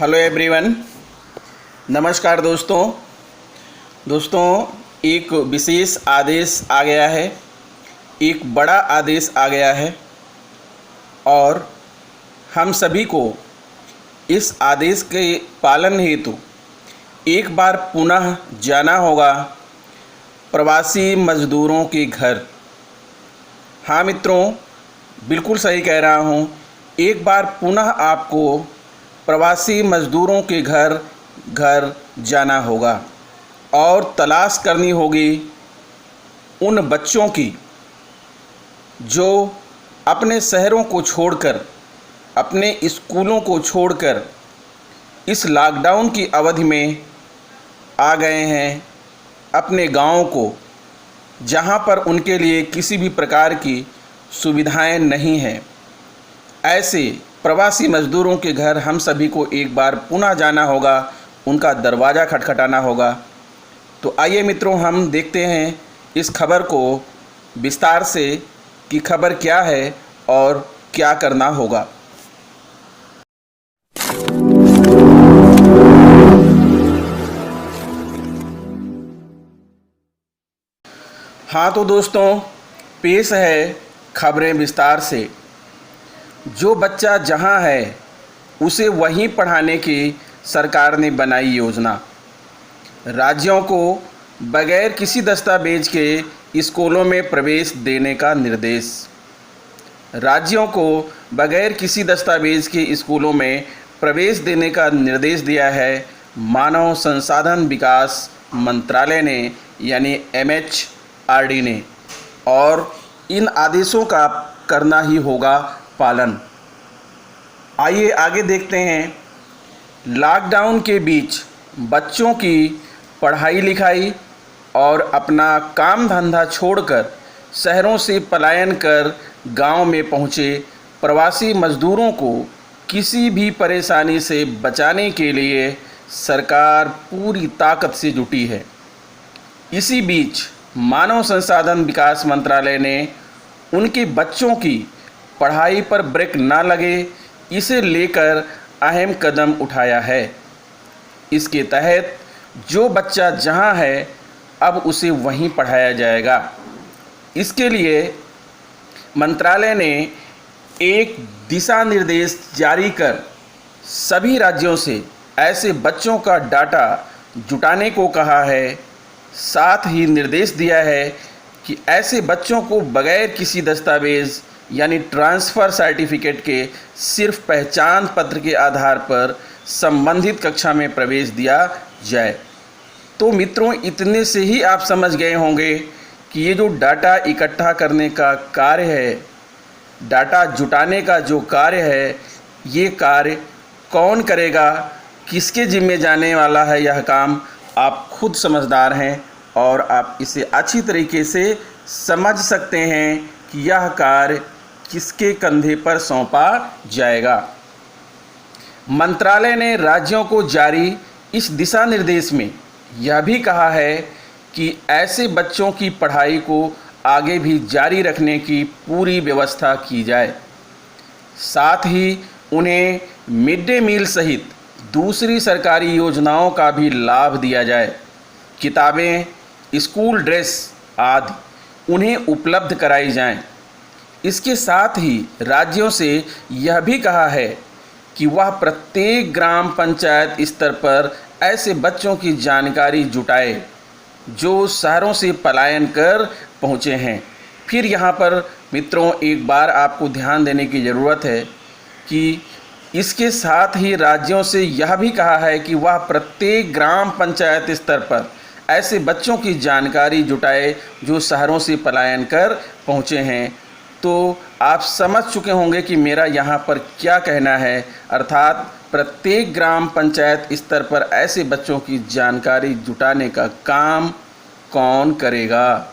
Hello everyone, नमस्कार दोस्तों। एक विशेष आदेश आ गया है, एक बड़ा आदेश आ गया है और हम सभी को इस आदेश के पालन हेतु एक बार पुनः जाना होगा प्रवासी मज़दूरों के घर। हाँ मित्रों, बिल्कुल सही कह रहा हूँ। एक बार पुनः आपको प्रवासी मज़दूरों के घर जाना होगा और तलाश करनी होगी उन बच्चों की जो अपने शहरों को छोड़कर, अपने स्कूलों को छोड़कर इस लॉकडाउन की अवधि में आ गए हैं अपने गाँव को, जहाँ पर उनके लिए किसी भी प्रकार की सुविधाएं नहीं हैं। ऐसे प्रवासी मज़दूरों के घर हम सभी को एक बार पुनः जाना होगा, उनका दरवाज़ा खटखटाना होगा। तो आइए मित्रों, हम देखते हैं इस खबर को विस्तार से कि खबर क्या है और क्या करना होगा। हाँ तो दोस्तों, पेश है खबरें विस्तार से। जो बच्चा जहाँ है उसे वहीं पढ़ाने की सरकार ने बनाई योजना। राज्यों को बगैर किसी दस्तावेज के स्कूलों में प्रवेश देने का निर्देश। राज्यों को बगैर किसी दस्तावेज के स्कूलों में प्रवेश देने का निर्देश दिया है मानव संसाधन विकास मंत्रालय ने, यानी MHRD ने, और इन आदेशों का करना ही होगा पालन। आइए आगे देखते हैं। लॉकडाउन के बीच बच्चों की पढ़ाई लिखाई और अपना काम धंधा छोड़कर शहरों से पलायन कर गांव में पहुंचे प्रवासी मज़दूरों को किसी भी परेशानी से बचाने के लिए सरकार पूरी ताकत से जुटी है। इसी बीच मानव संसाधन विकास मंत्रालय ने उनके बच्चों की पढ़ाई पर ब्रेक ना लगे, इसे लेकर अहम कदम उठाया है। इसके तहत जो बच्चा जहां है अब उसे वहीं पढ़ाया जाएगा। इसके लिए मंत्रालय ने एक दिशा निर्देश जारी कर सभी राज्यों से ऐसे बच्चों का डाटा जुटाने को कहा है। साथ ही निर्देश दिया है कि ऐसे बच्चों को बगैर किसी दस्तावेज यानी ट्रांसफ़र सर्टिफिकेट के सिर्फ पहचान पत्र के आधार पर संबंधित कक्षा में प्रवेश दिया जाए। तो मित्रों, इतने से ही आप समझ गए होंगे कि ये जो डाटा इकट्ठा करने का कार्य है, डाटा जुटाने का जो कार्य है, ये कार्य कौन करेगा, किसके जिम्मे जाने वाला है यह काम, आप खुद समझदार हैं और आप इसे अच्छी तरीके से समझ सकते हैं कि यह कार्य किसके कंधे पर सौंपा जाएगा। मंत्रालय ने राज्यों को जारी इस दिशा निर्देश में यह भी कहा है कि ऐसे बच्चों की पढ़ाई को आगे भी जारी रखने की पूरी व्यवस्था की जाए। साथ ही उन्हें मिड डे मील सहित दूसरी सरकारी योजनाओं का भी लाभ दिया जाए। किताबें, स्कूल ड्रेस आदि उन्हें उपलब्ध कराई जाएं। इसके साथ ही राज्यों से यह भी कहा है कि वह प्रत्येक ग्राम पंचायत स्तर पर ऐसे बच्चों की जानकारी जुटाए जो शहरों से पलायन कर पहुँचे हैं। फिर यहाँ पर मित्रों एक बार आपको ध्यान देने की ज़रूरत है कि इसके साथ ही राज्यों से यह भी कहा है कि वह प्रत्येक ग्राम पंचायत स्तर पर ऐसे बच्चों की जानकारी जुटाए जो शहरों से पलायन कर पहुँचे हैं। तो आप समझ चुके होंगे कि मेरा यहाँ पर क्या कहना है, अर्थात प्रत्येक ग्राम पंचायत स्तर पर ऐसे बच्चों की जानकारी जुटाने का काम कौन करेगा।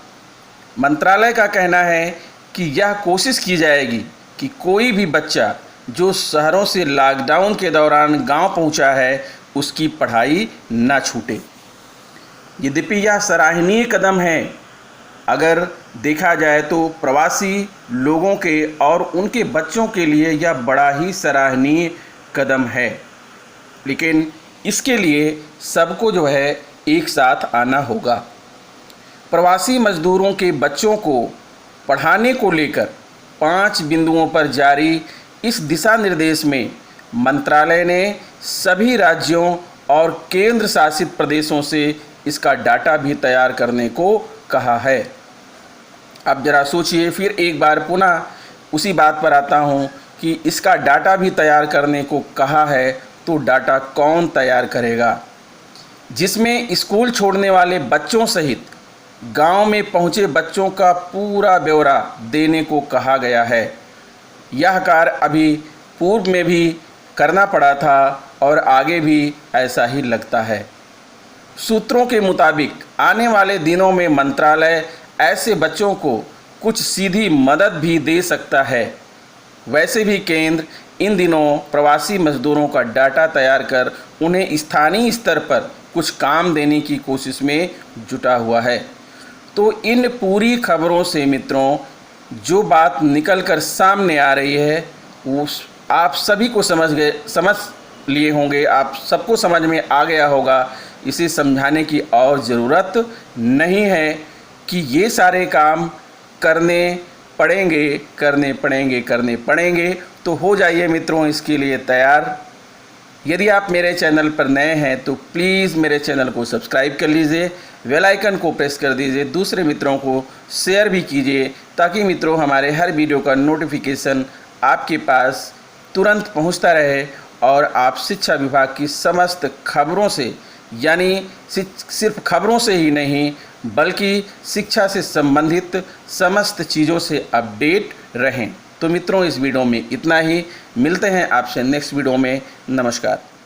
मंत्रालय का कहना है कि यह कोशिश की जाएगी कि कोई भी बच्चा जो शहरों से लॉकडाउन के दौरान गांव पहुंचा है उसकी पढ़ाई न छूटे। यद्यपि यह सराहनीय कदम है, अगर देखा जाए तो प्रवासी लोगों के और उनके बच्चों के लिए यह बड़ा ही सराहनीय कदम है। लेकिन इसके लिए सबको जो है एक साथ आना होगा। प्रवासी मजदूरों के बच्चों को पढ़ाने को लेकर 5 बिंदुओं पर जारी इस दिशा निर्देश में मंत्रालय ने सभी राज्यों और केंद्र शासित प्रदेशों से इसका डाटा भी तैयार करने को कहा है। अब ज़रा सोचिए, फिर एक बार पुनः उसी बात पर आता हूँ कि इसका डाटा भी तैयार करने को कहा है, तो डाटा कौन तैयार करेगा? जिसमें स्कूल छोड़ने वाले बच्चों सहित गांव में पहुंचे बच्चों का पूरा ब्यौरा देने को कहा गया है। यह कार्य अभी पूर्व में भी करना पड़ा था और आगे भी ऐसा ही लगता है। सूत्रों के मुताबिक आने वाले दिनों में मंत्रालय ऐसे बच्चों को कुछ सीधी मदद भी दे सकता है। वैसे भी केंद्र इन दिनों प्रवासी मजदूरों का डाटा तैयार कर उन्हें स्थानीय स्तर पर कुछ काम देने की कोशिश में जुटा हुआ है। तो इन पूरी खबरों से मित्रों जो बात निकल कर सामने आ रही है वो आप सभी को समझ लिए होंगे, आप सबको समझ में आ गया होगा। इसे समझाने की और ज़रूरत नहीं है कि ये सारे काम करने पड़ेंगे। तो हो जाइए मित्रों इसके लिए तैयार। यदि आप मेरे चैनल पर नए हैं तो प्लीज़ मेरे चैनल को सब्सक्राइब कर लीजिए, बेल आइकन को प्रेस कर दीजिए, दूसरे मित्रों को शेयर भी कीजिए ताकि मित्रों हमारे हर वीडियो का नोटिफिकेशन आपके पास तुरंत पहुंचता रहे और आप शिक्षा विभाग की समस्त खबरों से, यानी सिर्फ खबरों से ही नहीं बल्कि शिक्षा से संबंधित समस्त चीज़ों से अपडेट रहें। तो मित्रों इस वीडियो में इतना ही, मिलते हैं आपसे नेक्स्ट वीडियो में। नमस्कार।